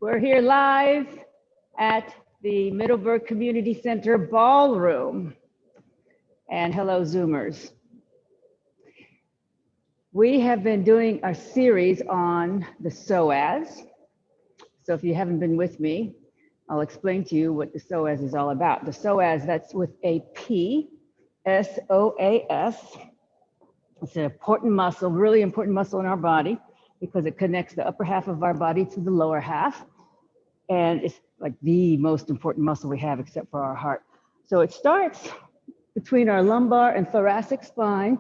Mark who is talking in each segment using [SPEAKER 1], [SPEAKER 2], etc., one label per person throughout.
[SPEAKER 1] We're here live at the Middleburg Community Center Ballroom. And hello, Zoomers. We have been doing a series on the Psoas. So if you haven't been with me, I'll explain to you what the Psoas is all about. The Psoas, that's with a P, S-O-A-S. It's an important muscle, really important muscle in our body because it connects the upper half of our body to the lower half. And it's like the most important muscle we have except for our heart. So it starts between our lumbar and thoracic spine,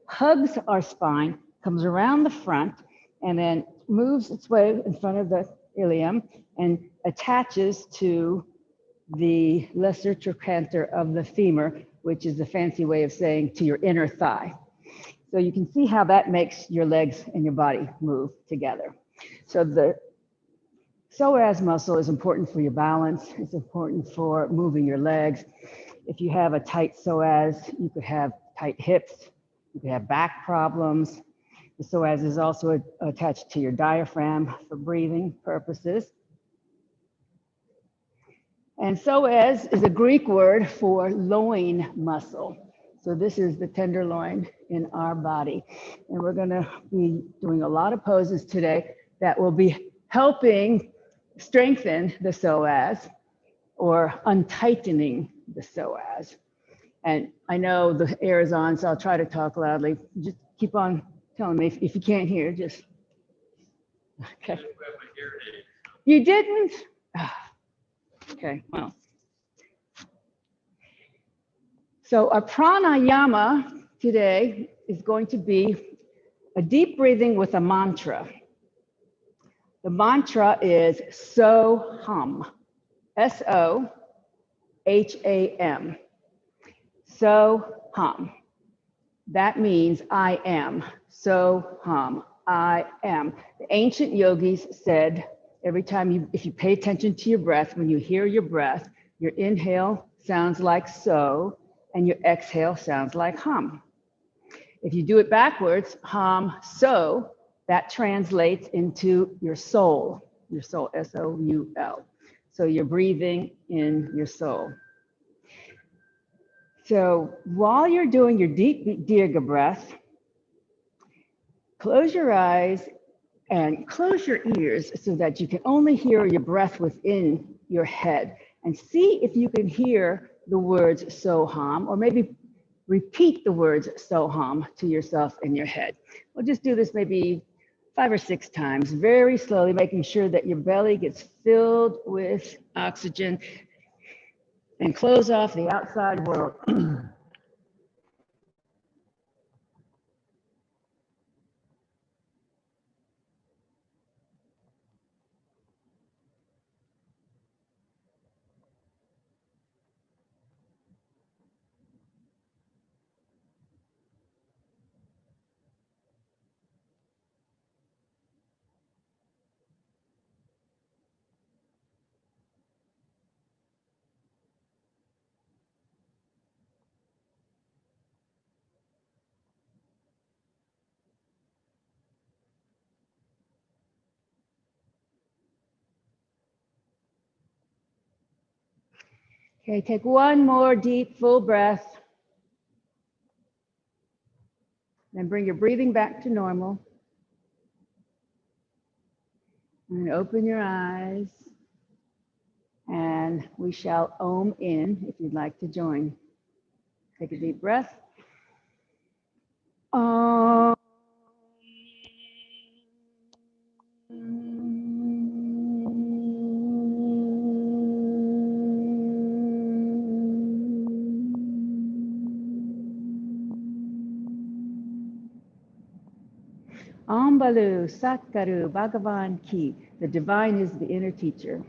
[SPEAKER 1] hugs our spine, comes around the front, and then moves its way in front of the ilium and attaches to the lesser trochanter of the femur, which is a fancy way of saying to your inner thigh. So you can see how that makes your legs and your body move together. So the psoas muscle is important for your balance. It's important for moving your legs. If you have a tight psoas, you could have tight hips. You could have back problems. The psoas is also attached to your diaphragm for breathing purposes. And psoas is a Greek word for loin muscle. So this is the tenderloin in our body. And we're going to be doing a lot of poses today that will be helping strengthen the psoas or untightening the psoas. And I know the air is on, so I'll try to talk loudly. Just keep on telling me if you can't hear, just, okay. You didn't? Okay, well. So our pranayama today is going to be a deep breathing with a mantra. The mantra is So-Hum, S-O-H-A-M, So-Hum. That means I am, So-Hum, I am. The ancient yogis said every time if you pay attention to your breath, when you hear your breath, your inhale sounds like so, and your exhale sounds like hum. If you do it backwards, hum, so, that translates into your soul, S-O-U-L. So you're breathing in your soul. So while you're doing your deep Dirga breath, close your eyes and close your ears so that you can only hear your breath within your head, and see if you can hear the words So-Hum, or maybe repeat the words So-Hum to yourself in your head. We'll just do this maybe 5 or 6 times, very slowly, making sure that your belly gets filled with oxygen, and close off the outside world. Okay, take one more deep, full breath. Then bring your breathing back to normal. And open your eyes. And we shall Om in if you'd like to join. Take a deep breath. Om. Ambalu Satkaru Bhagavan Ki. The divine is the inner teacher.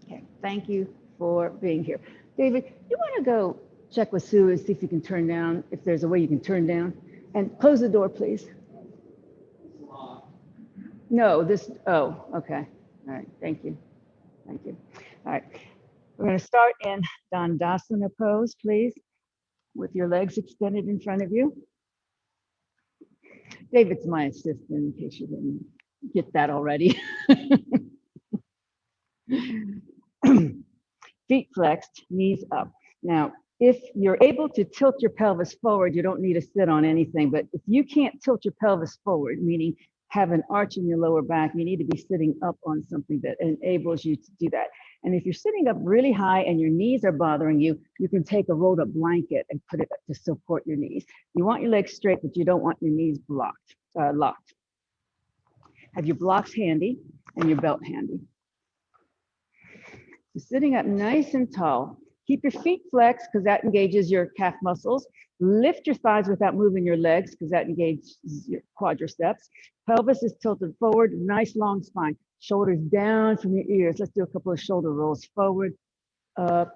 [SPEAKER 1] Okay, thank you for being here. David, you want to go check with Sue and see if you can turn down, if there's a way you can turn down? And close the door, please. No, oh, okay. All right, thank you. Thank you. All right, we're going to start in Dandasana pose, please, with your legs extended in front of you. David's my assistant, in case you didn't get that already. Feet flexed, knees up. Now, if you're able to tilt your pelvis forward, you don't need to sit on anything. But if you can't tilt your pelvis forward, meaning have an arch in your lower back, you need to be sitting up on something that enables you to do that. And if you're sitting up really high and your knees are bothering you, you can take a rolled up blanket and put it to support your knees. You want your legs straight, but you don't want your knees locked. Have your blocks handy and your belt handy. So sitting up nice and tall. Keep your feet flexed because that engages your calf muscles. Lift your thighs without moving your legs because that engages your quadriceps. Pelvis is tilted forward, nice long spine. Shoulders down from your ears. Let's do a couple of shoulder rolls. Forward, up,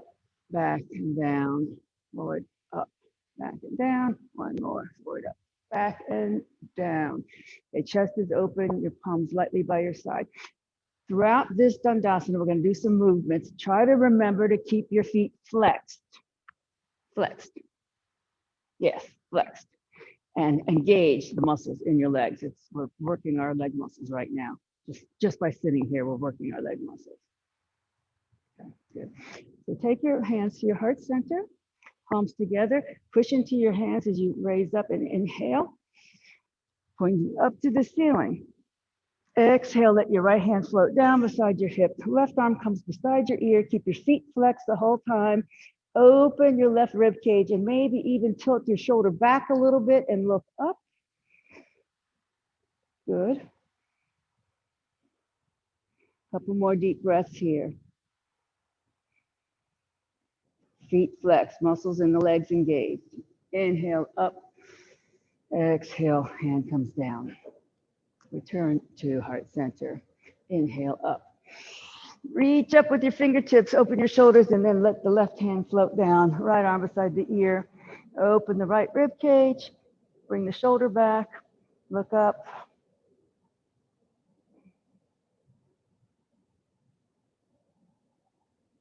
[SPEAKER 1] back and down. Forward, up, back and down. One more. Forward, up, back and down. Okay, chest is open, your palms lightly by your side. Throughout this Dandasana, we're going to do some movements. Try to remember to keep your feet flexed. Flexed. Yes, flexed. And engage the muscles in your legs. We're working our leg muscles right now. Just by sitting here, we're working our leg muscles. Okay, good. So take your hands to your heart center, palms together. Push into your hands as you raise up and inhale. Pointing up to the ceiling. Exhale, let your right hand float down beside your hip. Left arm comes beside your ear. Keep your feet flexed the whole time. Open your left rib cage and maybe even tilt your shoulder back a little bit and look up. Good. Couple more deep breaths here. Feet flexed, muscles in the legs engaged. Inhale up. Exhale, hand comes down. Return to heart center. Inhale up. Reach up with your fingertips, open your shoulders, and then let the left hand float down. Right arm beside the ear. Open the right rib cage. Bring the shoulder back. Look up.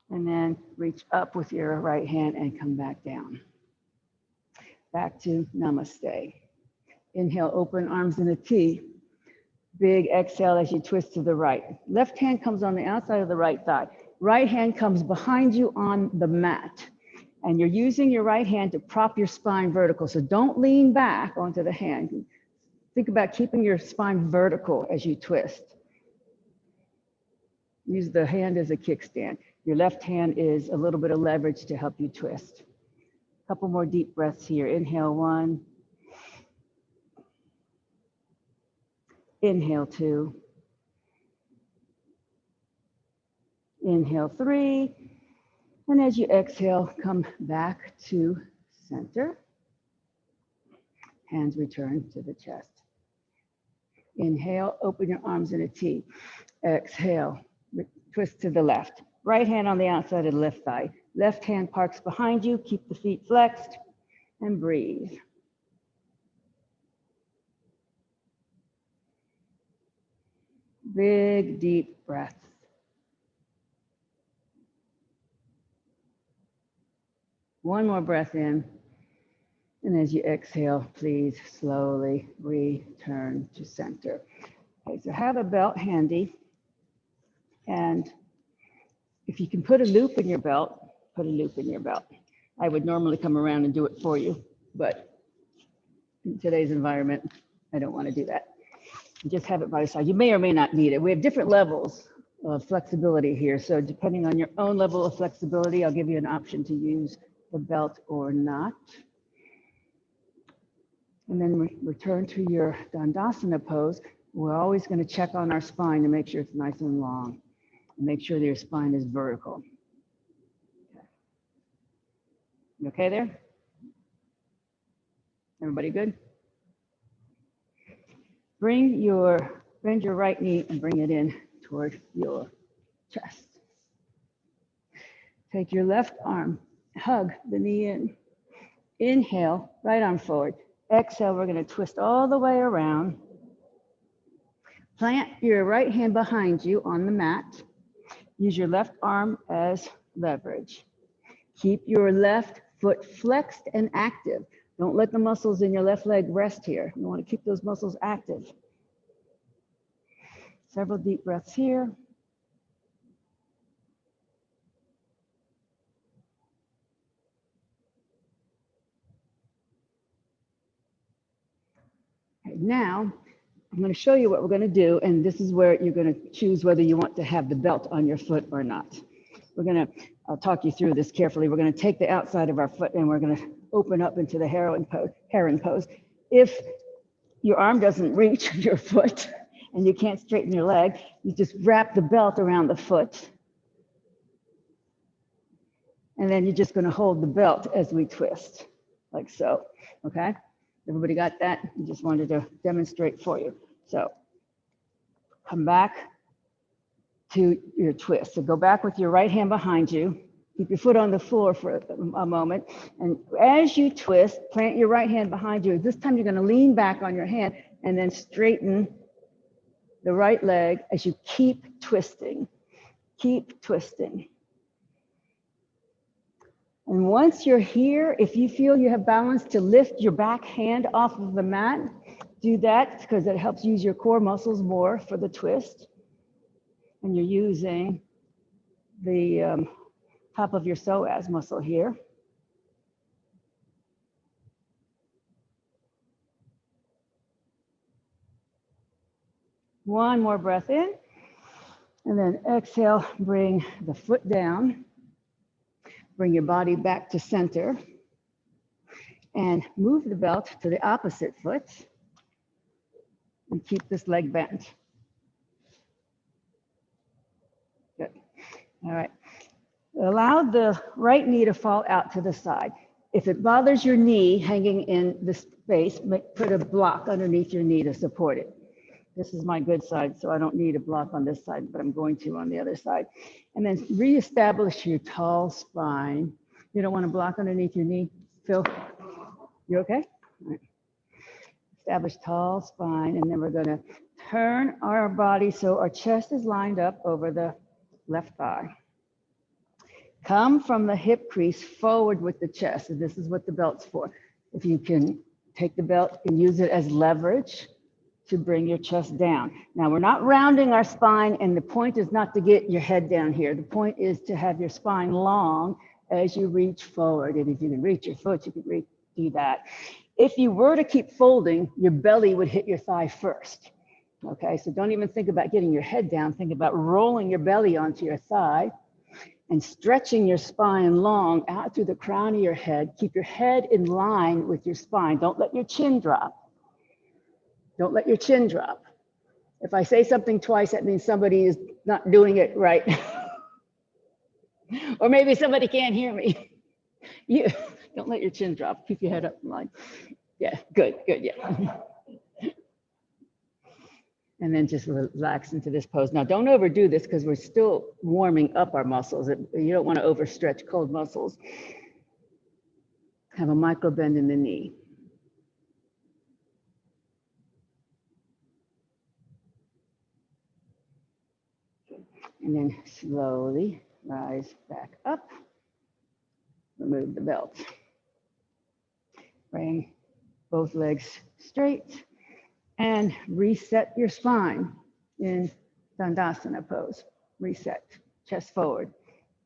[SPEAKER 1] And then reach up with your right hand and come back down. Back to Namaste. Inhale, open arms in a T. Big exhale as you twist to the right. Left hand comes on the outside of the right thigh. Right hand comes behind you on the mat. And you're using your right hand to prop your spine vertical. So don't lean back onto the hand. Think about keeping your spine vertical as you twist. Use the hand as a kickstand. Your left hand is a little bit of leverage to help you twist. A couple more deep breaths here. Inhale, 1. Inhale, 2. Inhale, 3. And as you exhale, come back to center. Hands return to the chest. Inhale, open your arms in a T. Exhale, twist to the left. Right hand on the outside of the left thigh. Left hand parks behind you. Keep the feet flexed and breathe. Big, deep breaths. One more breath in. And as you exhale, please slowly return to center. Okay, so have a belt handy. And if you can put a loop in your belt, put a loop in your belt. I would normally come around and do it for you, but in today's environment, I don't want to do that. Just have it by your side. You may or may not need it. We have different levels of flexibility here. So depending on your own level of flexibility, I'll give you an option to use the belt or not. And then return to your Dandasana pose. We're always going to check on our spine to make sure it's nice and long. And make sure that your spine is vertical. Okay. You okay there? Everybody good? Bend your right knee and bring it in toward your chest. Take your left arm, hug the knee in. Inhale, right arm forward. Exhale, we're going to twist all the way around. Plant your right hand behind you on the mat. Use your left arm as leverage. Keep your left foot flexed and active. Don't let the muscles in your left leg rest here. You want to keep those muscles active. Several deep breaths here. Okay, now I'm going to show you what we're going to do, and this is where you're going to choose whether you want to have the belt on your foot or not. I'll talk you through this carefully. We're going to take the outside of our foot and we're going to open up into the heron pose. If your arm doesn't reach your foot and you can't straighten your leg, you just wrap the belt around the foot. And then you're just going to hold the belt as we twist, like so, okay? Everybody got that? I just wanted to demonstrate for you. So come back to your twist. So go back with your right hand behind you. Keep your foot on the floor for a moment. And as you twist, plant your right hand behind you. This time you're going to lean back on your hand and then straighten the right leg as you keep twisting. Keep twisting. And once you're here, if you feel you have balance to lift your back hand off of the mat, do that because it helps use your core muscles more for the twist. And you're using the top of your psoas muscle here. One more breath in, and then exhale, bring the foot down. Bring your body back to center and move the belt to the opposite foot and keep this leg bent. Good. All right. Allow the right knee to fall out to the side. If it bothers your knee hanging in the space, put a block underneath your knee to support it. This is my good side, so I don't need a block on this side, but I'm going to on the other side. And then reestablish your tall spine. You don't want to block underneath your knee. Phil, you okay? All right. Establish tall spine, and then we're going to turn our body so our chest is lined up over the left thigh. Come from the hip crease forward with the chest, and this is what the belt's for. If you can take the belt and use it as leverage to bring your chest down. Now we're not rounding our spine, and the point is not to get your head down here. The point is to have your spine long as you reach forward. And if you can reach your foot, you can do that. If you were to keep folding, your belly would hit your thigh first. Okay, so don't even think about getting your head down. Think about rolling your belly onto your thigh and stretching your spine long out through the crown of your head. Keep your head in line with your spine. Don't let your chin drop. Don't let your chin drop. If I say something twice, that means somebody is not doing it right. Or maybe somebody can't hear me. You don't let your chin drop. Keep your head up in line. Yeah, good, yeah. And then just relax into this pose. Now don't overdo this because we're still warming up our muscles. You don't want to overstretch cold muscles. Have a micro bend in the knee. And then slowly rise back up. Remove the belt. Bring both legs straight and reset your spine in Dandasana pose. Reset, chest forward,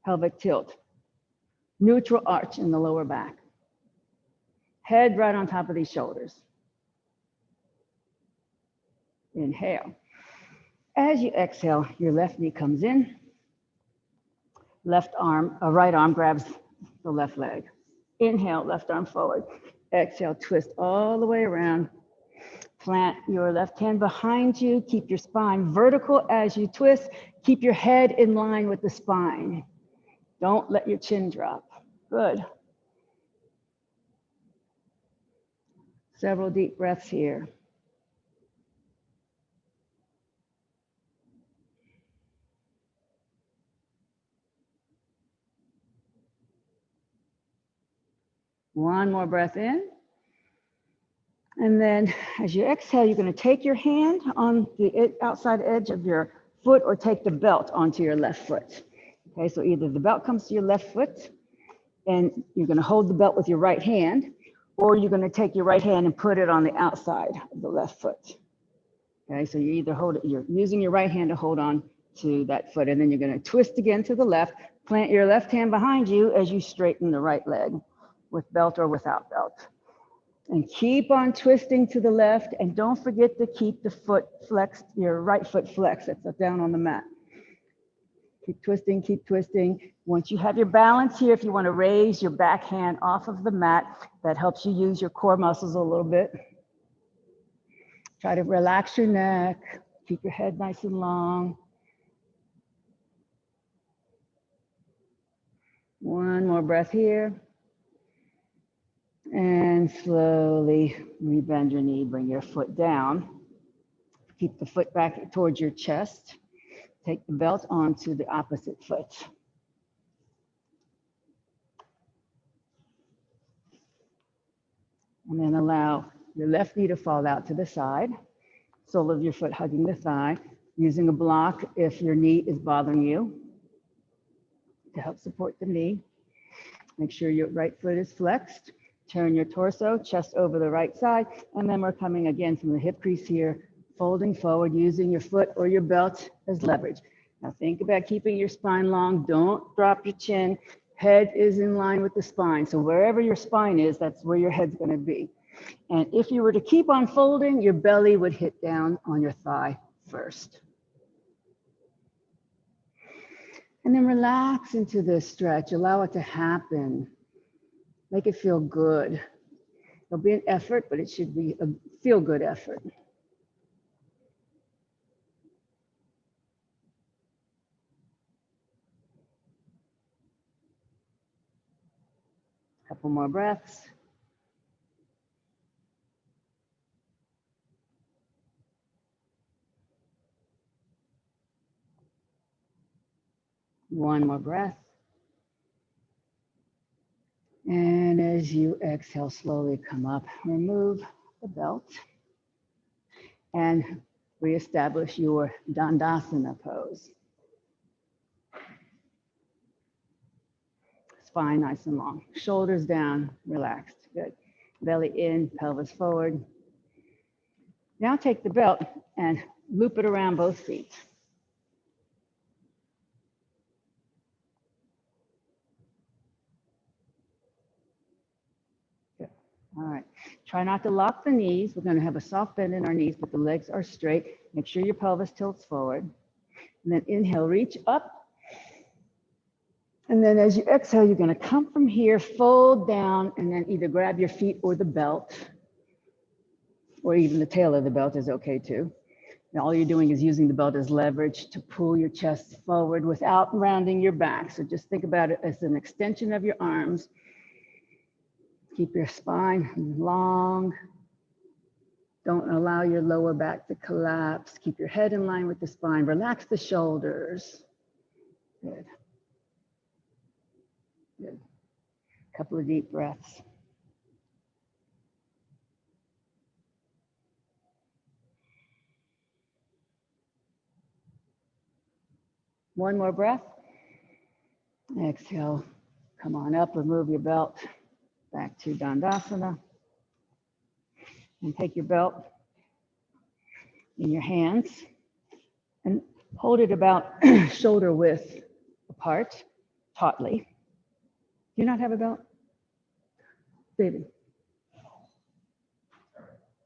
[SPEAKER 1] pelvic tilt, neutral arch in the lower back. Head right on top of these shoulders. Inhale. As you exhale, your left knee comes in. Right arm grabs the left leg. Inhale, left arm forward. Exhale, twist all the way around. Plant your left hand behind you. Keep your spine vertical as you twist. Keep your head in line with the spine. Don't let your chin drop. Good. Several deep breaths here. One more breath in. And then as you exhale, you're going to take your hand on the outside edge of your foot or take the belt onto your left foot. Okay, so either the belt comes to your left foot and you're going to hold the belt with your right hand, or you're going to take your right hand and put it on the outside of the left foot. Okay, so you either you're using your right hand to hold on to that foot, and then you're going to twist again to the left, plant your left hand behind you as you straighten the right leg with belt or without belt. And keep on twisting to the left, and don't forget to keep the foot flexed, your right foot flexed. That's down on the mat. Keep twisting, keep twisting. Once you have your balance here, if you want to raise your back hand off of the mat, that helps you use your core muscles a little bit. Try to relax your neck. Keep your head nice and long. One more breath here. And slowly rebend your knee, bring your foot down. Keep the foot back towards your chest. Take the belt onto the opposite foot. And then allow your left knee to fall out to the side. Sole of your foot hugging the thigh. Using a block if your knee is bothering you to help support the knee. Make sure your right foot is flexed. Turn your torso, chest over the right side. And then we're coming again from the hip crease here, folding forward, using your foot or your belt as leverage. Now think about keeping your spine long. Don't drop your chin. Head is in line with the spine. So wherever your spine is, that's where your head's going to be. And if you were to keep on folding, your belly would hit down on your thigh first. And then relax into this stretch. Allow it to happen. Make it feel good. There'll be an effort, but it should be a feel-good effort. Couple more breaths. One more breath. And as you exhale, slowly come up, remove the belt, and reestablish your Dandasana pose. Spine nice and long, shoulders down, relaxed, good. Belly in, pelvis forward. Now take the belt and loop it around both feet. Good. All right, try not to lock the knees. We're going to have a soft bend in our knees, but the legs are straight. Make sure your pelvis tilts forward. And then inhale, reach up. And then as you exhale, you're going to come from here, fold down, and then either grab your feet or the belt, or even the tail of the belt is okay too. And all you're doing is using the belt as leverage to pull your chest forward without rounding your back. So just think about it as an extension of your arms. Keep your spine long. Don't allow your lower back to collapse. Keep your head in line with the spine. Relax the shoulders. Good. Good. Couple of deep breaths. One more breath. Exhale. Come on up, remove your belt. Back to Dandasana. And take your belt in your hands and hold it about shoulder width apart, tautly. Do you not have a belt? David?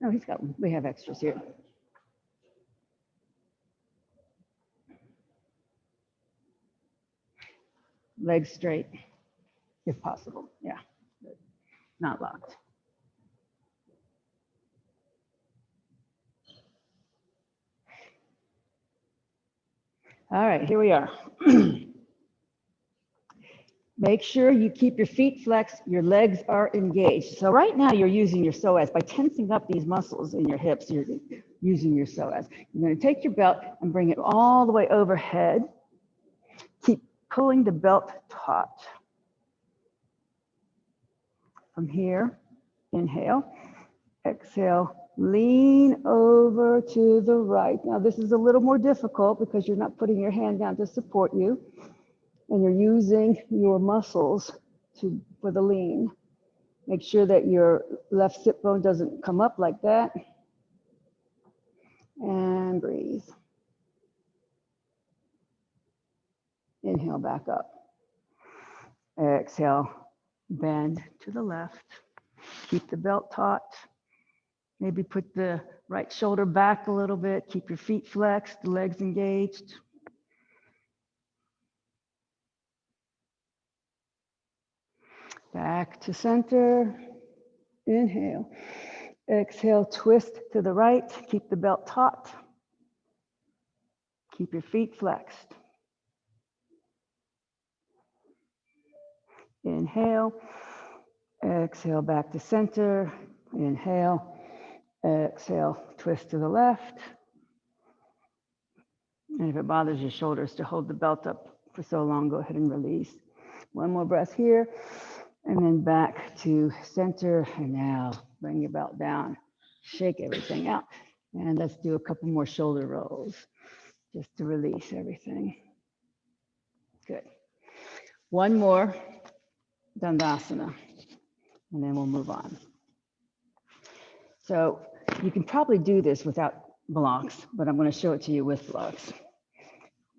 [SPEAKER 1] No, he's got one. We have extras here. Legs straight, if possible. Yeah, not locked. All right, here we are. Make sure you keep your feet flexed, your legs are engaged. So right now you're using your psoas. By tensing up these muscles in your hips, you're using your psoas. You're going to take your belt and bring it all the way overhead. Keep pulling the belt taut. From here, inhale, exhale, lean over to the right. Now this is a little more difficult because you're not putting your hand down to support you, and you're using your muscles for the lean. Make sure that your left sit bone doesn't come up like that. And breathe. Inhale back up. Exhale, bend to the left. Keep the belt taut. Maybe put the right shoulder back a little bit. Keep your feet flexed, the legs engaged. Back to center. Inhale. Exhale, twist to the right. Keep the belt taut. Keep your feet flexed. Inhale. Exhale, back to center. Inhale. Exhale, twist to the left. And if it bothers your shoulders to hold the belt up for so long, go ahead and release. One more breath here. And then back to center. And now bring your belt down. Shake everything out. And let's do a couple more shoulder rolls just to release everything. Good. One more Dandasana, and then we'll move on. So you can probably do this without blocks, but I'm going to show it to you with blocks.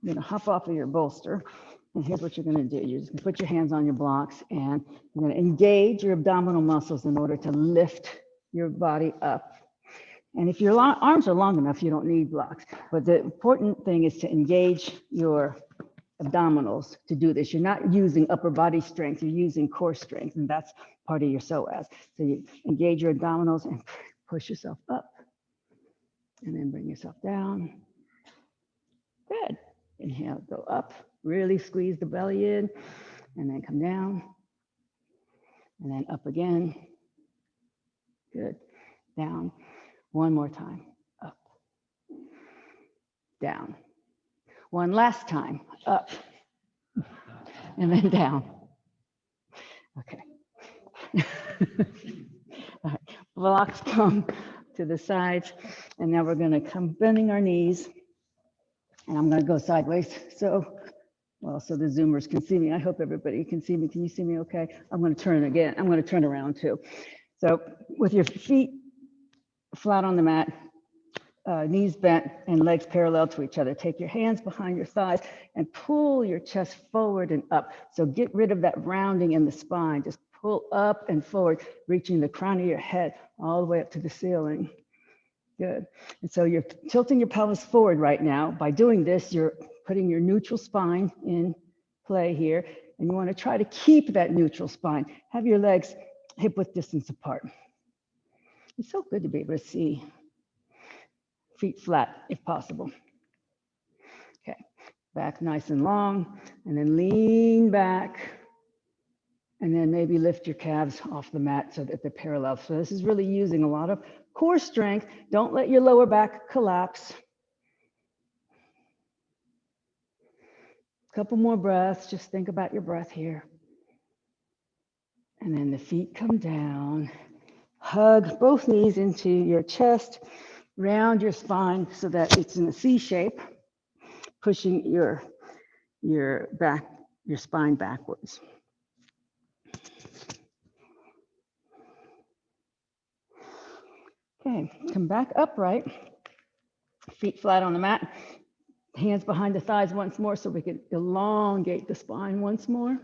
[SPEAKER 1] You're going to hop off of your bolster, and here's what you're going to do. You're just going to put your hands on your blocks, and you're going to engage your abdominal muscles in order to lift your body up. And if your arms are long enough, you don't need blocks. But the important thing is to engage your abdominals to do this. You're not using upper body strength, you're using core strength, and that's part of your psoas. So you engage your abdominals and push yourself up, and then bring yourself down. Good. Inhale, go up, really squeeze the belly in, and then come down, and then up again. Good. Down. One more time. Up. Down. One last time. Up. And then down. Okay. All right. Blocks come to the sides, and now we're going to come bending our knees, and I'm going to go sideways so the Zoomers can see me. I hope everybody can see me. Can you see me okay? I'm going to turn again. I'm going to turn around too. So with your feet flat on the mat, knees bent and legs parallel to each other. Take your hands behind your thighs and pull your chest forward and up. So get rid of that rounding in the spine. Just pull up and forward, reaching the crown of your head all the way up to the ceiling. Good. And so you're tilting your pelvis forward right now. By doing this, you're putting your neutral spine in play here. And you want to try to keep that neutral spine. Have your legs hip width distance apart. It's so good to be able to see. Feet flat if possible. Okay, back nice and long, and then lean back, and then maybe lift your calves off the mat so that they're parallel. So this is really using a lot of core strength. Don't let your lower back collapse. A couple more breaths, just think about your breath here. And then the feet come down. Hug both knees into your chest. Round your spine so that it's in a C shape, pushing your spine backwards. Okay, come back upright, feet flat on the mat, hands behind the thighs once more so we can elongate the spine once more.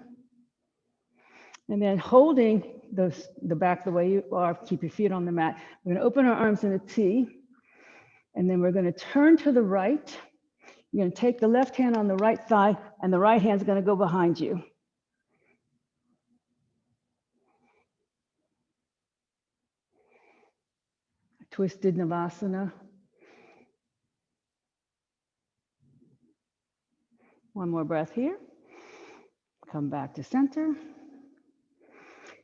[SPEAKER 1] And then holding the back the way you are, keep your feet on the mat. We're going to open our arms in a T. And then we're going to turn to the right. You're going to take the left hand on the right thigh, and the right hand's going to go behind you. Twisted Navasana. One more breath here. Come back to center.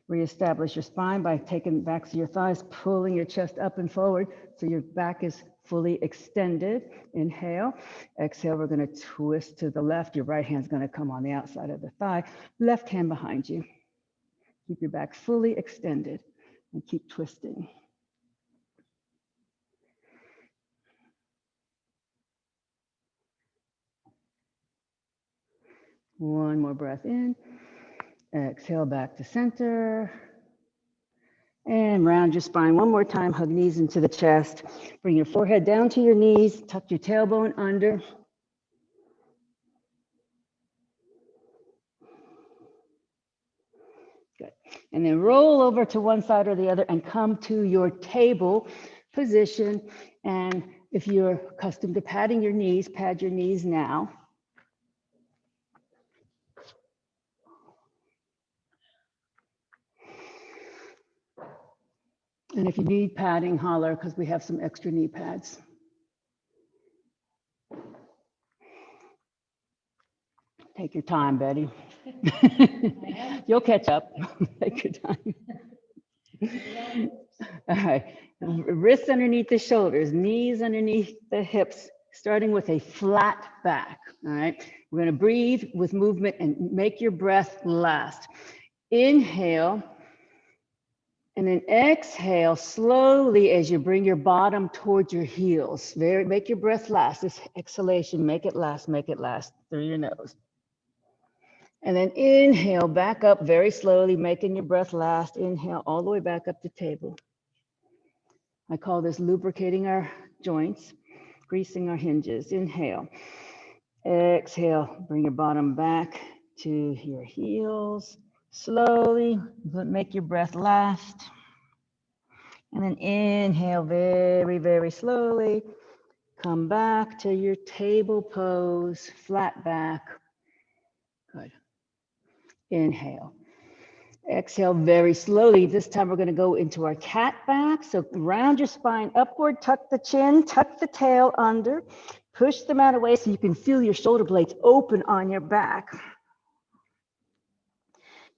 [SPEAKER 1] Reestablish your spine by taking the backs of your thighs, pulling your chest up and forward so your back is fully extended. Inhale. Exhale, we're going to twist to the left. Your right hand's going to come on the outside of the thigh. Left hand behind you. Keep your back fully extended and keep twisting. One more breath in. Exhale, back to center. And round your spine one more time. Hug knees into the chest. Bring your forehead down to your knees. Tuck your tailbone under. Good. And then roll over to one side or the other and come to your table position. And if you're accustomed to padding your knees, pad your knees now. And if you need padding, holler, because we have some extra knee pads. Take your time, Betty. You'll catch up. Take your time. All right. Wrists underneath the shoulders, knees underneath the hips, starting with a flat back. All right. We're going to breathe with movement and make your breath last. Inhale. And then exhale slowly as you bring your bottom towards your heels. Make your breath last. This exhalation, make it last through your nose. And then inhale back up very slowly, making your breath last. Inhale all the way back up to table. I call this lubricating our joints, greasing our hinges. Inhale. Exhale, bring your bottom back to your heels. Slowly, but make your breath last. And then inhale very, very slowly. Come back to your table pose, flat back. Good. Inhale. Exhale very slowly. This time we're going to go into our cat back. So round your spine upward, tuck the chin, tuck the tail under, push them out away so you can feel your shoulder blades open on your back.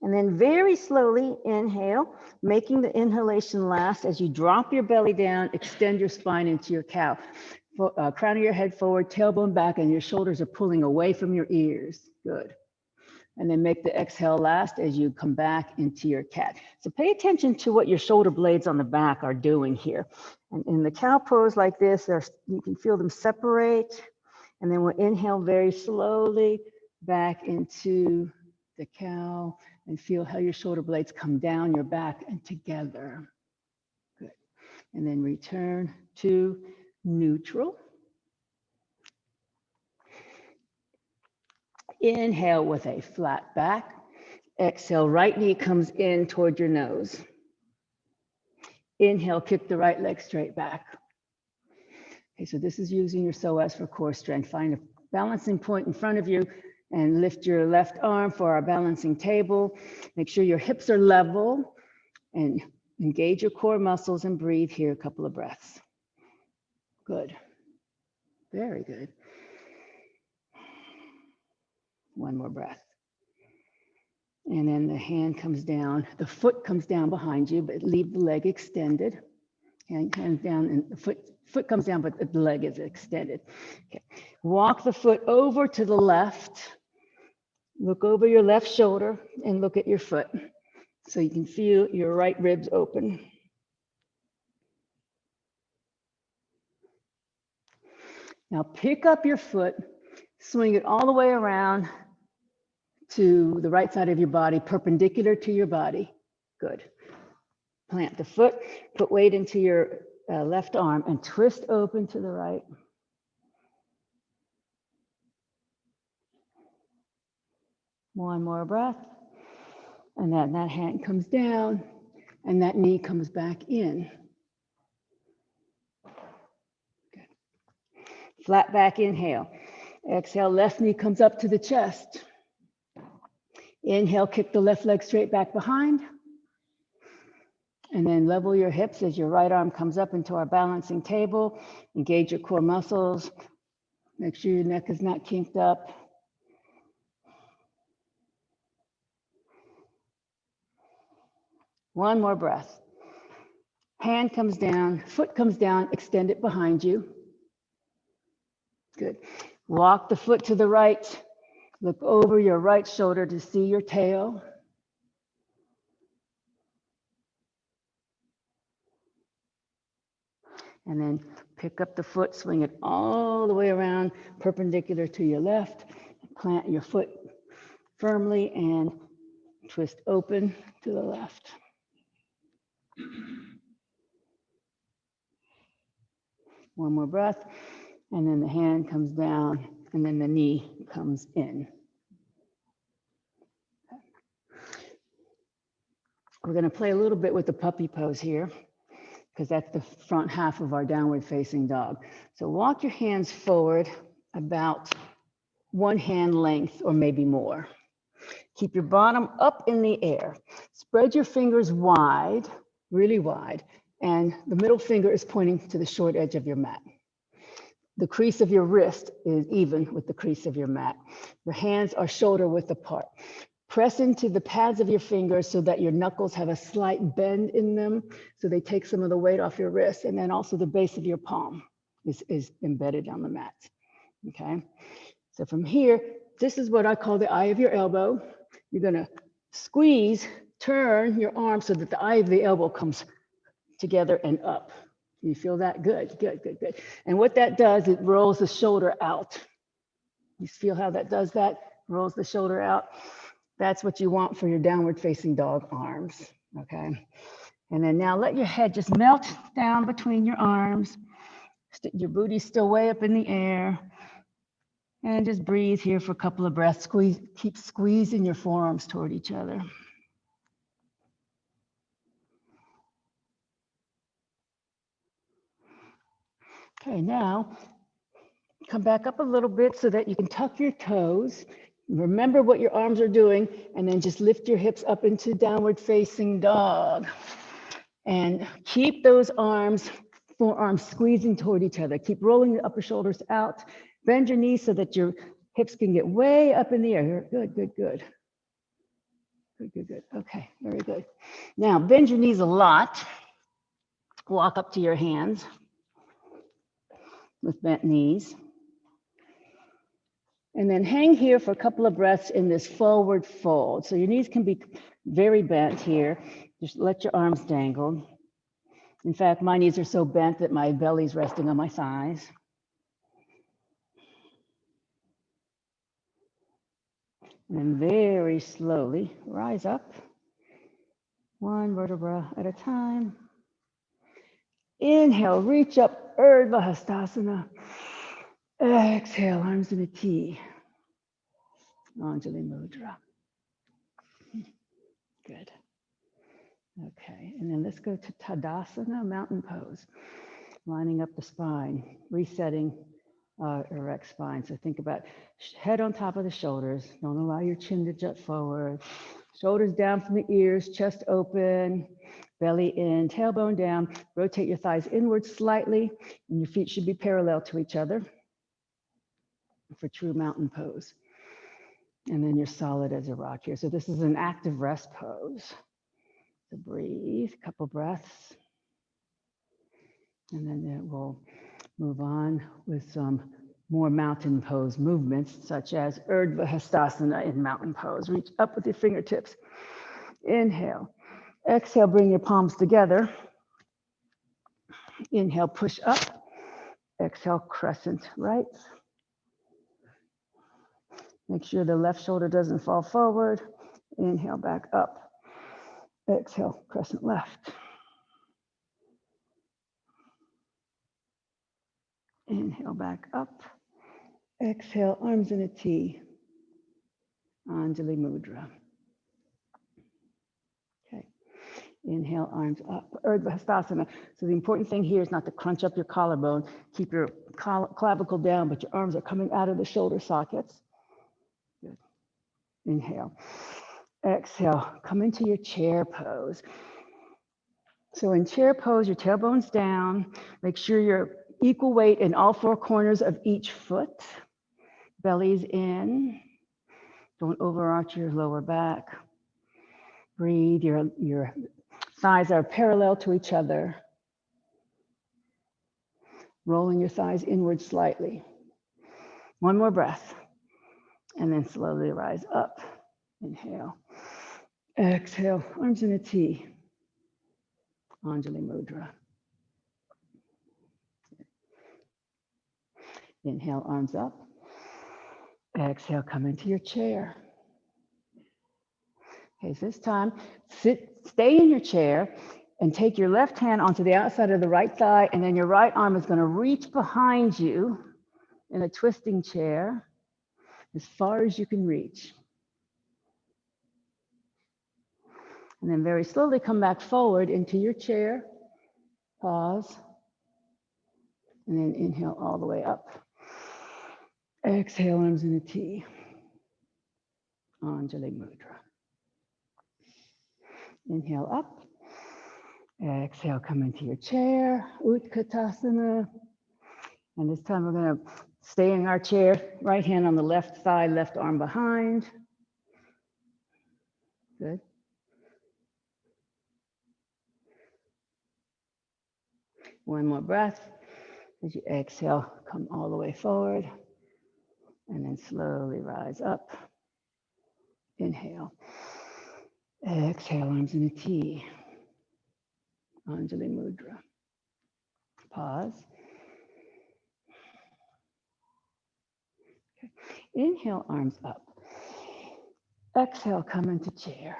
[SPEAKER 1] And then very slowly inhale, making the inhalation last as you drop your belly down, extend your spine into your cow. Crown of your head forward, tailbone back, and your shoulders are pulling away from your ears. Good. And then make the exhale last as you come back into your cat. So pay attention to what your shoulder blades on the back are doing here. And in the cow pose like this, you can feel them separate. And then we'll inhale very slowly back into the cow and feel how your shoulder blades come down your back and together. Good. And then return to neutral. Inhale with a flat back. Exhale, right knee comes in toward your nose. Inhale, kick the right leg straight back. Okay, so this is using your psoas for core strength. Find a balancing point in front of you and lift your left arm for our balancing table. Make sure your hips are level and engage your core muscles and breathe here a couple of breaths. Good. Very good. One more breath. And then the hand comes down, the foot comes down behind you, but leave the leg extended. Hand down and the foot comes down, but the leg is extended. Okay. Walk the foot over to the left. Look over your left shoulder and look at your foot so you can feel your right ribs open. Now pick up your foot, swing it all the way around to the right side of your body, perpendicular to your body. Good. Plant the foot, put weight into your left arm and twist open to the right. One more breath. And then that hand comes down and that knee comes back in. Good. Flat back inhale. Exhale, left knee comes up to the chest. Inhale, kick the left leg straight back behind. And then level your hips as your right arm comes up into our balancing table. Engage your core muscles. Make sure your neck is not kinked up. One more breath. Hand comes down, foot comes down, extend it behind you. Good. Walk the foot to the right. Look over your right shoulder to see your tail. And then pick up the foot, swing it all the way around, perpendicular to your left. Plant your foot firmly and twist open to the left. One more breath. And then the hand comes down and then the knee comes in. We're going to play a little bit with the puppy pose here, because that's the front half of our downward facing dog. So walk your hands forward about 1 hand length or maybe more. Keep your bottom up in the air. Spread your fingers wide, really wide, and the middle finger is pointing to the short edge of your mat. The crease of your wrist is even with the crease of your mat. Your hands are shoulder width apart. Press into the pads of your fingers so that your knuckles have a slight bend in them, so they take some of the weight off your wrist, and then also the base of your palm is embedded on the mat, okay? So from here, this is what I call the eye of your elbow. You're gonna squeeze, turn your arm so that the eye of the elbow comes together and up. You feel that? Good, good, good, good. And what that does, it rolls the shoulder out. You feel how that does that? Rolls the shoulder out. That's what you want for your downward facing dog arms, okay? And then now let your head just melt down between your arms. Your booty's still way up in the air. And just breathe here for a couple of breaths. Squeeze, keep squeezing your forearms toward each other. Okay, now come back up a little bit so that you can tuck your toes. Remember what your arms are doing, and then just lift your hips up into downward facing dog. And keep those arms, forearms squeezing toward each other. Keep rolling the upper shoulders out. Bend your knees so that your hips can get way up in the air. Good, good, good. Good, good, good. Okay, very good. Now bend your knees a lot. Walk up to your hands with bent knees. And then hang here for a couple of breaths in this forward fold. So your knees can be very bent here. Just let your arms dangle. In fact, my knees are so bent that my belly's resting on my thighs. And then very slowly rise up, 1 vertebra at a time. Inhale, reach up, Urdhva Hastasana. Exhale, arms in a T. Anjali Mudra. Good. Okay, and then let's go to Tadasana, mountain pose. Lining up the spine, resetting erect spine. So think about head on top of the shoulders. Don't allow your chin to jut forward. Shoulders down from the ears, chest open, belly in, tailbone down. Rotate your thighs inward slightly, and your feet should be parallel to each other for true mountain pose. And then you're solid as a rock here. So this is an active rest pose. So breathe, a couple breaths. And then we'll move on with some more mountain pose movements, such as Urdhva Hastasana in mountain pose. Reach up with your fingertips. Inhale. Exhale, bring your palms together. Inhale, push up. Exhale, crescent right. Make sure the left shoulder doesn't fall forward. Inhale, back up. Exhale, crescent left. Inhale, back up. Exhale, arms in a T. Anjali Mudra. Okay. Inhale, arms up. Urdhva Hastasana. So the important thing here is not to crunch up your collarbone. Keep your clavicle down, but your arms are coming out of the shoulder sockets. Good. Inhale. Exhale, come into your chair pose. So in chair pose, your tailbone's down. Make sure you're equal weight in all 4 corners of each foot. Belly's in. Don't overarch your lower back. Breathe. Your thighs are parallel to each other. Rolling your thighs inward slightly. 1 more breath. And then slowly rise up. Inhale. Exhale. Arms in a T. Anjali Mudra. Inhale, arms up. Exhale, come into your chair. Okay, so this time, stay in your chair and take your left hand onto the outside of the right thigh, and then your right arm is going to reach behind you in a twisting chair as far as you can reach. And then very slowly come back forward into your chair. Pause. And then inhale all the way up. Exhale, arms in a T. Anjali Mudra. Inhale up. Exhale, come into your chair. Utkatasana. And this time we're going to stay in our chair. Right hand on the left thigh, left arm behind. Good. One more breath. As you exhale, come all the way forward. And then slowly rise up. Inhale. Exhale, arms in a T. Anjali Mudra. Pause. Okay. Inhale, arms up. Exhale, come into chair.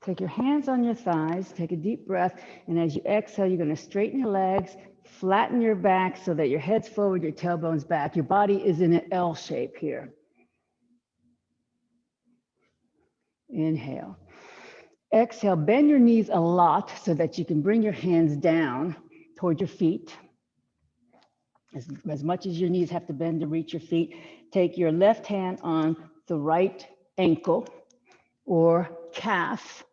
[SPEAKER 1] Take your hands on your thighs, take a deep breath, and as you exhale, you're going to straighten your legs, flatten your back so that your head's forward, your tailbone's back. Your body is in an L shape here. Inhale. Exhale, bend your knees a lot so that you can bring your hands down toward your feet. As much as your knees have to bend to reach your feet, take your left hand on the right ankle or calf,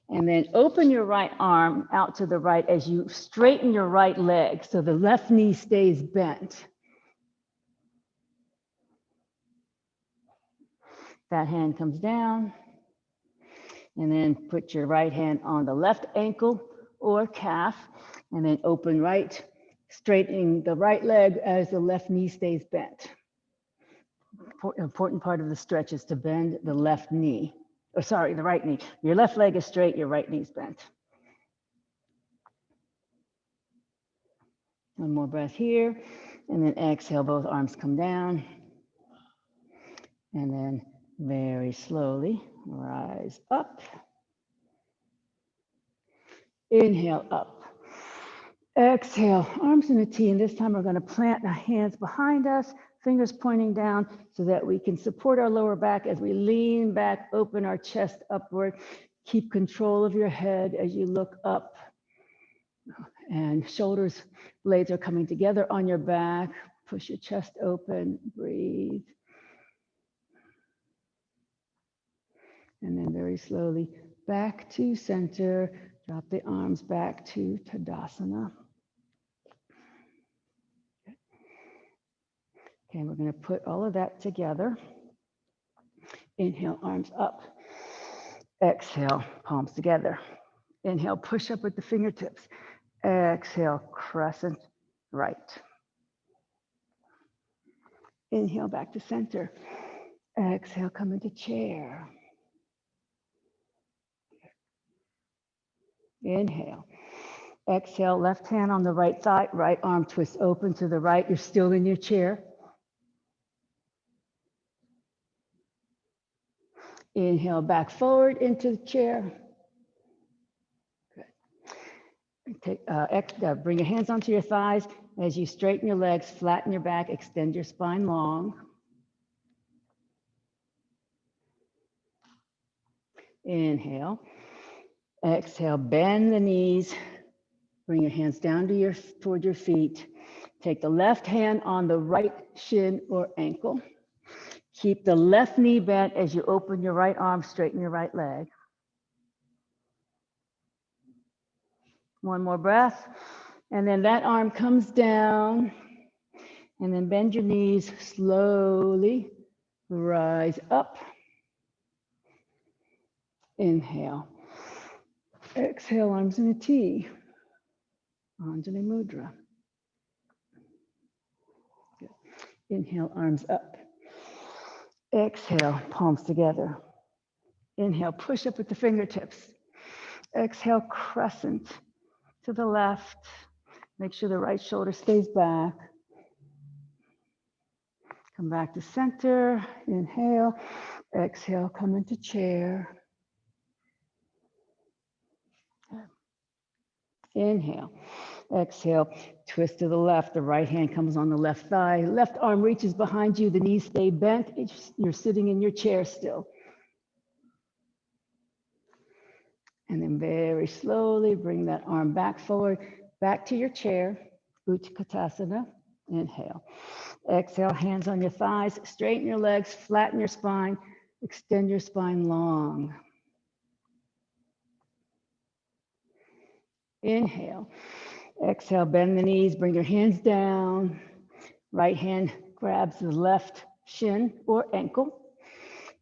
[SPEAKER 1] and then open your right arm out to the right as you straighten your right leg so the left knee stays bent. That hand comes down, and then put your right hand on the left ankle or calf, and then open right, straightening the right leg as the left knee stays bent. Important part of the stretch is to bend the left knee. Oh, sorry, the right knee. Your left leg is straight, your right knee's bent. One more breath here, and then exhale, both arms come down. And then very slowly rise up. Inhale up. Exhale, arms in a T, and this time we're going to plant the hands behind us, fingers pointing down so that we can support our lower back as we lean back, open our chest upward. Keep control of your head as you look up. And shoulders, blades are coming together on your back. Push your chest open, breathe. And then very slowly back to center. Drop the arms back to Tadasana. Okay, we're going to put all of that together. Inhale, arms up. Exhale, palms together. Inhale, push up with the fingertips. Exhale, crescent right. Inhale, back to center. Exhale, come into chair. Inhale. Exhale, left hand on the right thigh, right arm twists open to the right. You're still in your chair. Inhale, back forward into the chair. Good. Bring your hands onto your thighs. As you straighten your legs, flatten your back, extend your spine long. Inhale. Exhale, bend the knees. Bring your hands down to toward your feet. Take the left hand on the right shin or ankle. Keep the left knee bent as you open your right arm, straighten your right leg. One more breath. And then that arm comes down. And then bend your knees slowly. Rise up. Inhale. Exhale, arms in a T. Anjali Mudra. Good. Inhale, arms up. Exhale, palms together. Inhale, push up with the fingertips. Exhale, crescent to the left. Make sure the right shoulder stays back. Come back to center. Inhale. Exhale, come into chair. Inhale. Exhale, twist to the left. The right hand comes on the left thigh. Left arm reaches behind you. The knees stay bent. You're sitting in your chair still. And then very slowly bring that arm back forward, back to your chair, Utkatasana. Inhale. Exhale, hands on your thighs, straighten your legs, flatten your spine, extend your spine long. Inhale. Exhale, bend the knees, bring your hands down. Right hand grabs the left shin or ankle.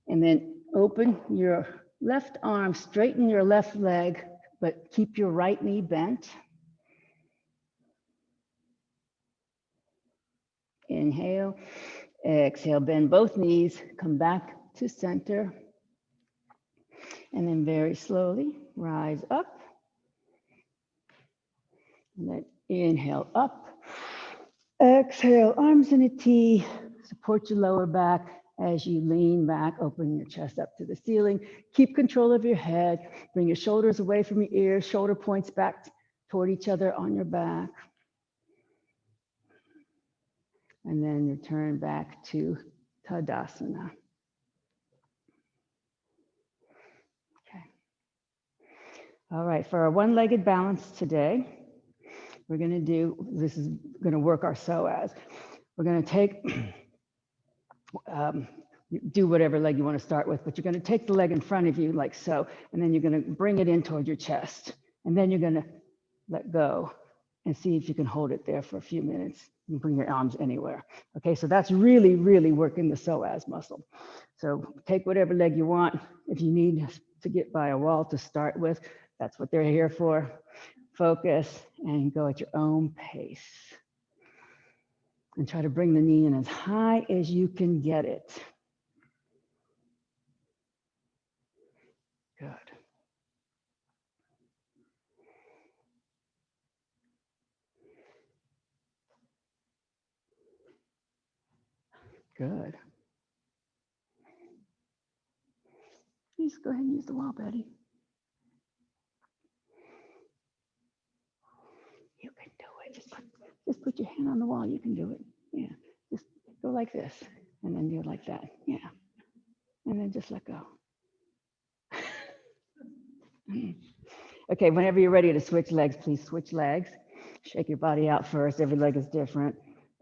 [SPEAKER 1] And then open your left arm, straighten your left leg, but keep your right knee bent. Inhale. Exhale, bend both knees, come back to center. And then very slowly rise up. And then inhale up. Exhale, arms in a T. Support your lower back as you lean back, open your chest up to the ceiling. Keep control of your head. Bring your shoulders away from your ears, shoulder points back toward each other on your back. And then return back to Tadasana. Okay. All right, for our one-legged balance today, we're going to do, this is going to work our psoas. We're going to take, do whatever leg you want to start with, but you're going to take the leg in front of you like so, and then you're going to bring it in toward your chest. And then you're going to let go and see if you can hold it there for a few minutes. You can bring your arms anywhere. Okay, so that's really, really working the psoas muscle. So take whatever leg you want. If you need to get by a wall to start with, that's what they're here for. Focus and go at your own pace. And try to bring the knee in as high as you can get it. Good. Good. Please go ahead and use the wall, Betty. You can do it. Just put your hand on the wall. You can do it. Yeah. Just go like this and then do it like that. Yeah. And then just let go. Okay, whenever you're ready to switch legs, please switch legs. Shake your body out first. Every leg is different.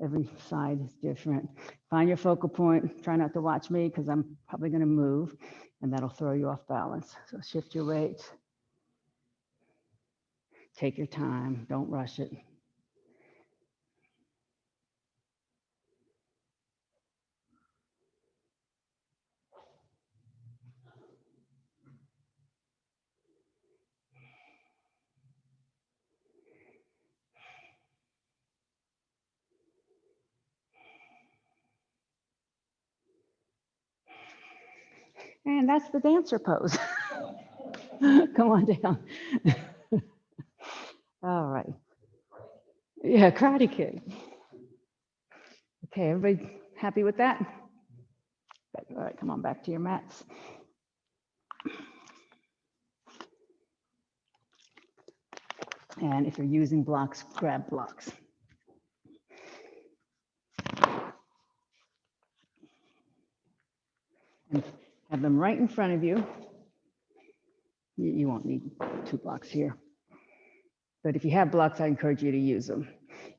[SPEAKER 1] Every side is different. Find your focal point. Try not to watch me because I'm probably going to move and that'll throw you off balance. So shift your weight. Take your time. Don't rush it. And that's the dancer pose. Come on down. All right. Yeah, Karate Kid. Okay, everybody happy with that? All right, come on back to your mats. And if you're using blocks, grab blocks. And have them right in front of you. You won't need 2 blocks here. But if you have blocks, I encourage you to use them.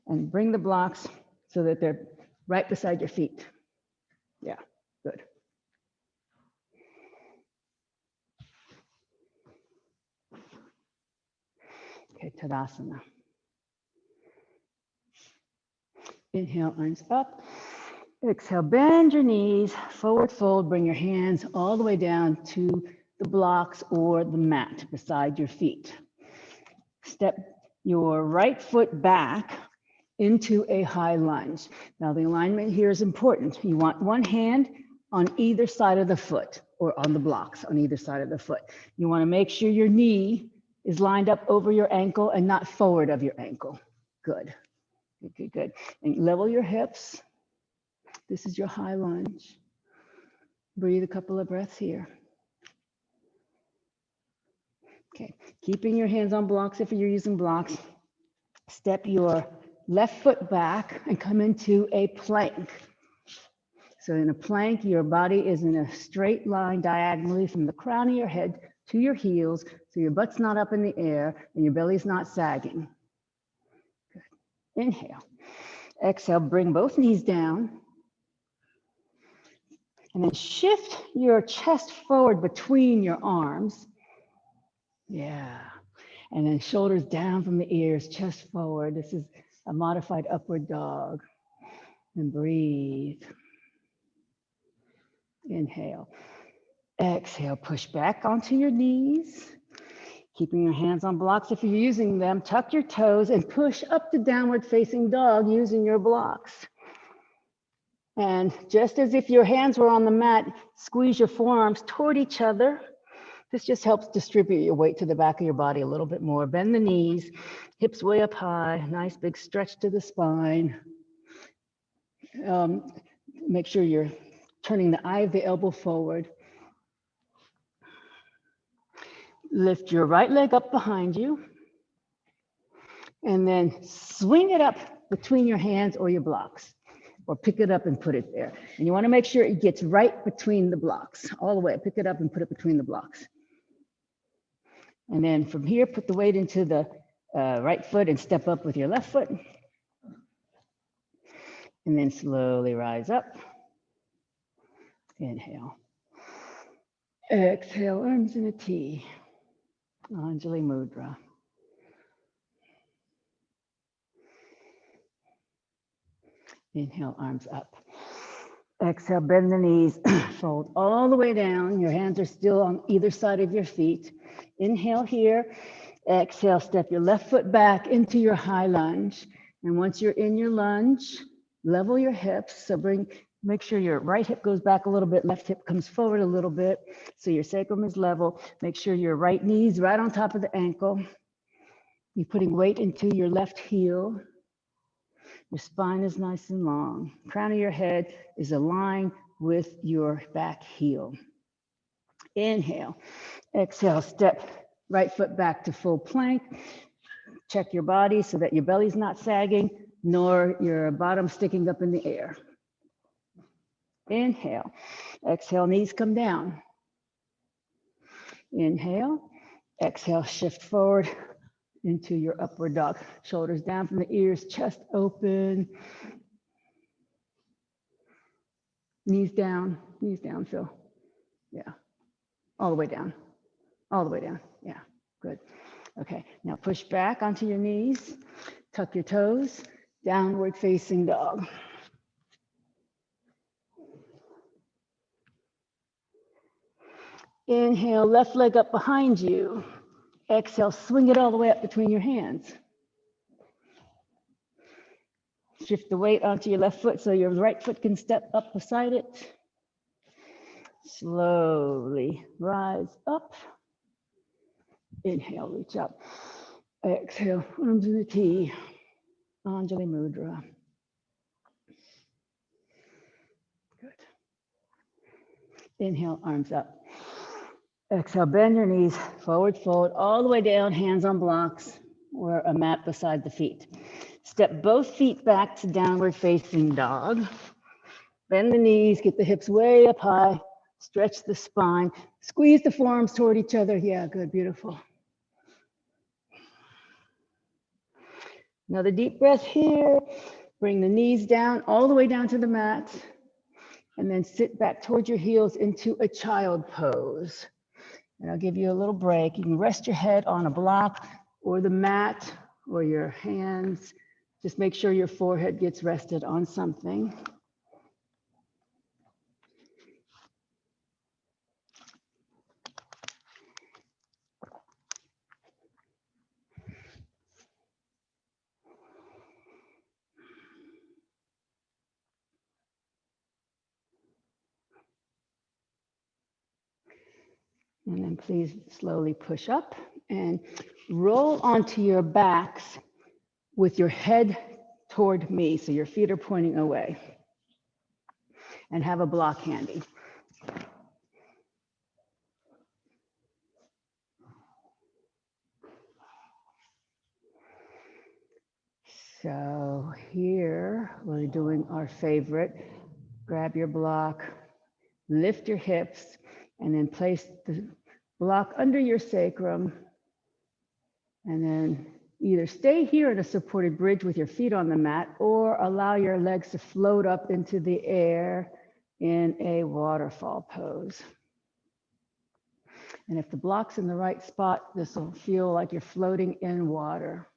[SPEAKER 1] And bring the blocks so that they're right beside your feet. Yeah, good. Okay, Tadasana. Inhale, arms up. Exhale, bend your knees, forward fold, bring your hands all the way down to the blocks or the mat beside your feet. Step your right foot back into a high lunge. Now the alignment here is important. You want one hand on either side of the foot or on the blocks on either side of the foot. You want to make sure your knee is lined up over your ankle and not forward of your ankle. Good, good, good. And level your hips. This is your high lunge. Breathe a couple of breaths here. Okay, keeping your hands on blocks if you're using blocks. Step your left foot back and come into a plank. So in a plank, your body is in a straight line diagonally from the crown of your head to your heels so your butt's not up in the air and your belly's not sagging. Good. Inhale. Exhale, bring both knees down. And then shift your chest forward between your arms. Yeah. And then shoulders down from the ears, chest forward. This is a modified upward dog. And breathe. Inhale. Exhale, push back onto your knees. Keeping your hands on blocks if you're using them. Tuck your toes and push up to downward facing dog using your blocks. And just as if your hands were on the mat, squeeze your forearms toward each other. This just helps distribute your weight to the back of your body a little bit more. Bend the knees, hips way up high, nice big stretch to the spine. Make sure you're turning the eye of the elbow forward. Lift your right leg up behind you. And then swing it up between your hands or your blocks. Or pick it up and put it there. And you want to make sure it gets right between the blocks, all the way. Pick it up and put it between the blocks. And then from here, put the weight into the right foot and step up with your left foot. And then slowly rise up. Inhale. Exhale, arms in a T. Anjali Mudra. Inhale, arms up. Exhale, bend the knees, fold all the way down. Your hands are still on either side of your feet. Inhale here. Exhale, step your left foot back into your high lunge. And once you're in your lunge, level your hips. So make sure your right hip goes back a little bit, left hip comes forward a little bit. So your sacrum is level. Make sure your right knee's right on top of the ankle. You're putting weight into your left heel. Your spine is nice and long. Crown of your head is aligned with your back heel. Inhale. Exhale, step right foot back to full plank. Check your body so that your belly's not sagging, nor your bottom sticking up in the air. Inhale. Exhale, knees come down. Inhale. Exhale, shift forward into your upward dog. Shoulders down from the ears, chest open. Knees down, Phil. Yeah, all the way down, all the way down. Yeah, good. Okay, now push back onto your knees, tuck your toes, downward facing dog. Inhale, left leg up behind you. Exhale, swing it all the way up between your hands. Shift the weight onto your left foot so your right foot can step up beside it. Slowly rise up. Inhale, reach up. Exhale, arms in a T. Anjali Mudra. Good. Inhale, arms up. Exhale, bend your knees, forward fold, all the way down, hands on blocks or a mat beside the feet. Step both feet back to downward facing dog. Bend the knees, get the hips way up high, stretch the spine, squeeze the forearms toward each other. Yeah, good, beautiful. Another deep breath here. Bring the knees down, all the way down to the mat. And then sit back towards your heels into a child pose. And I'll give you a little break. You can rest your head on a block or the mat or your hands. Just make sure your forehead gets rested on something. And then please slowly push up and roll onto your backs with your head toward me. So your feet are pointing away. And have a block handy. So here we're doing our favorite. Grab your block, lift your hips, and then place the block under your sacrum, and then either stay here in a supported bridge with your feet on the mat or allow your legs to float up into the air in a waterfall pose. And if the block's in the right spot, this will feel like you're floating in water.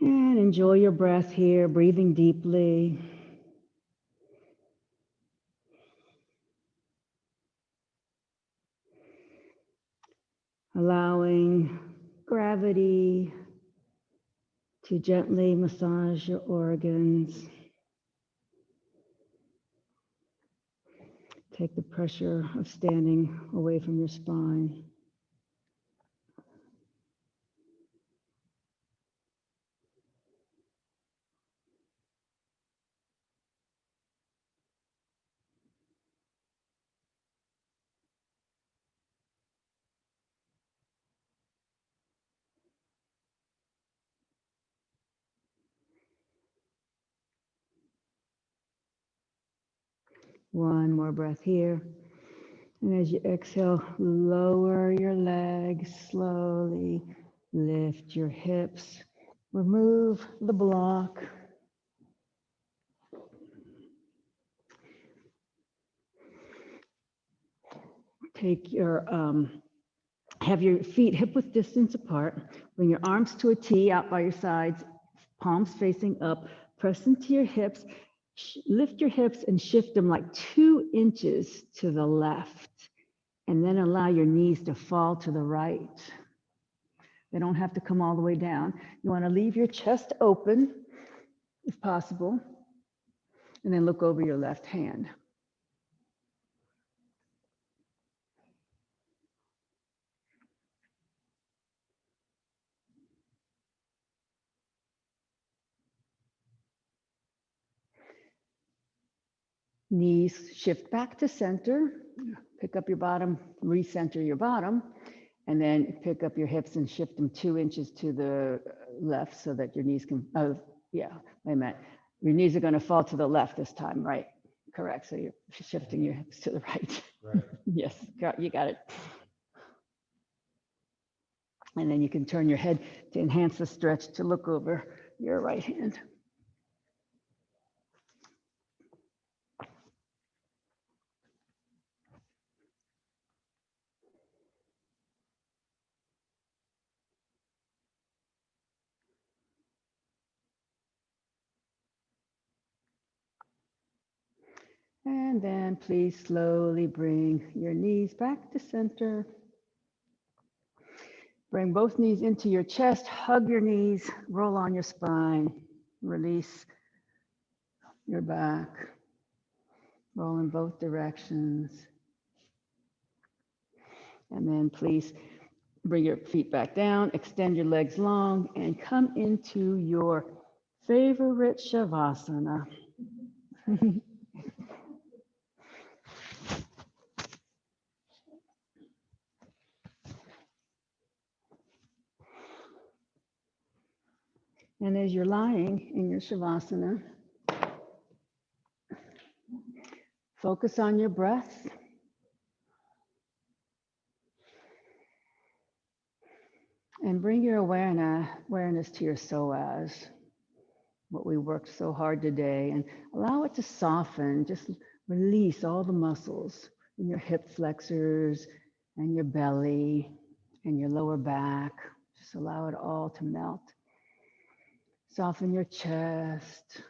[SPEAKER 1] And enjoy your breath here, breathing deeply. Allowing gravity to gently massage your organs. Take the pressure of standing away from your spine. One more breath here. And as you exhale, lower your legs slowly. Lift your hips. Remove the block. Take your, have your feet hip width distance apart. Bring your arms to a T out by your sides, palms facing up. Press into your hips. Lift your hips and shift them like 2 inches to the left. And then allow your knees to fall to the right. They don't have to come all the way down. You want to leave your chest open, if possible, and then look over your left hand. Knees shift back to center. Pick up your bottom, recenter your bottom, and then pick up your hips and shift them 2 inches to the left so that your knees can, your knees are going to fall to the left this time, right? Correct. So you're shifting your hips to the right. Right. Yes, you got it. And then you can turn your head to enhance the stretch to look over your right hand. And then please slowly bring your knees back to center. Bring both knees into your chest, hug your knees, roll on your spine, release your back, roll in both directions. And then please bring your feet back down, extend your legs long, and come into your favorite Shavasana. And as you're lying in your Shavasana, focus on your breath. And bring your awareness to your psoas, what we worked so hard today, and allow it to soften. Just release all the muscles in your hip flexors and your belly and your lower back. Just allow it all to melt. Soften your chest.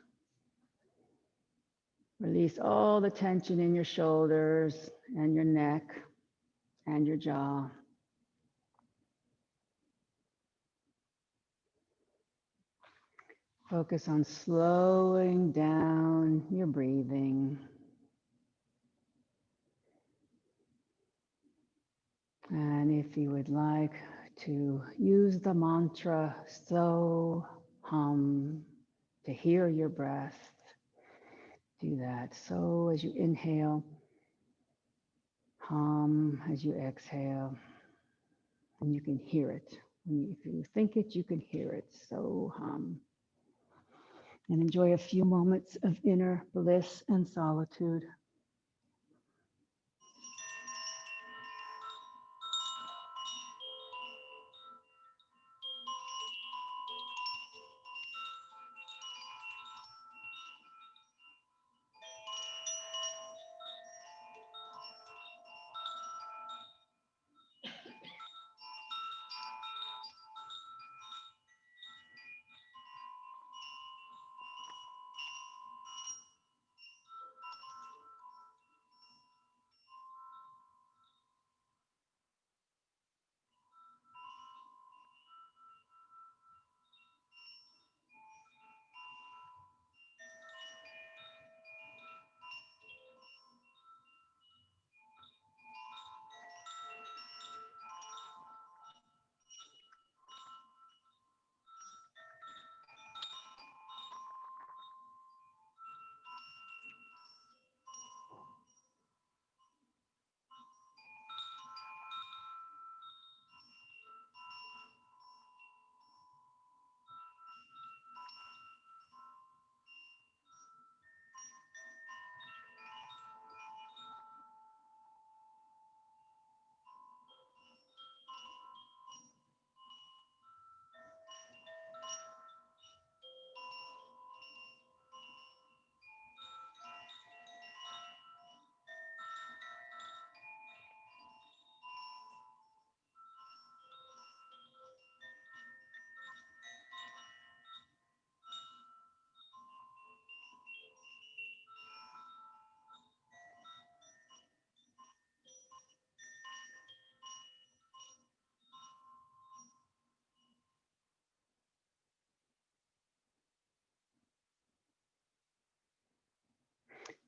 [SPEAKER 1] Release all the tension in your shoulders and your neck and your jaw. Focus on slowing down your breathing. And if you would like to use the mantra So Hum to hear your breath, do that. So as you inhale, hum as you exhale. And you can hear it. If you think it, you can hear it. So hum. And enjoy a few moments of inner bliss and solitude.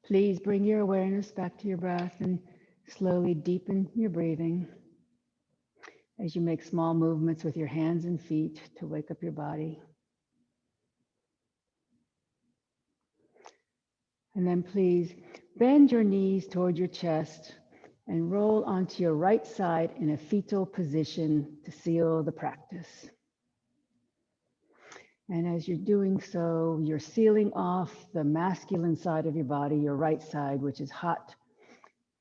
[SPEAKER 1] Please bring your awareness back to your breath and slowly deepen your breathing as you make small movements with your hands and feet to wake up your body. And then please bend your knees toward your chest and roll onto your right side in a fetal position to seal the practice. And as you're doing so, you're sealing off the masculine side of your body, your right side, which is hot,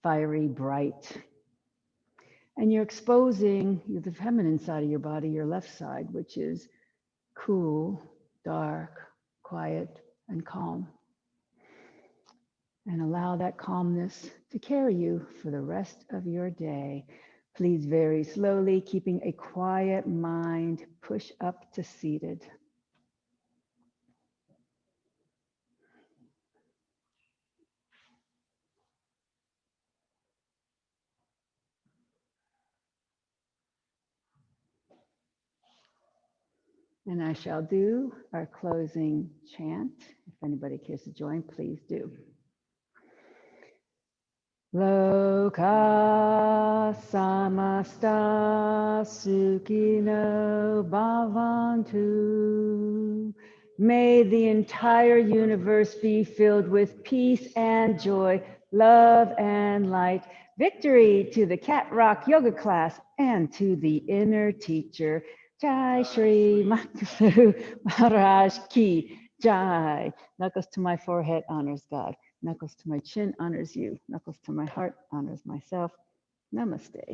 [SPEAKER 1] fiery, bright. And you're exposing the feminine side of your body, your left side, which is cool, dark, quiet, and calm. And allow that calmness to carry you for the rest of your day. Please very slowly, keeping a quiet mind, push up to seated. And I shall do our closing chant. If anybody cares to join, please do. Loka samasta sukhino bhavantu. May the entire universe be filled with peace and joy, love and light. Victory to the Cat Rock Yoga class and to the inner teacher. Jai Shri Makasu Maharaj Ki Jai. Knuckles to my forehead honors God. Knuckles to my chin honors you. Knuckles to my heart honors myself. Namaste.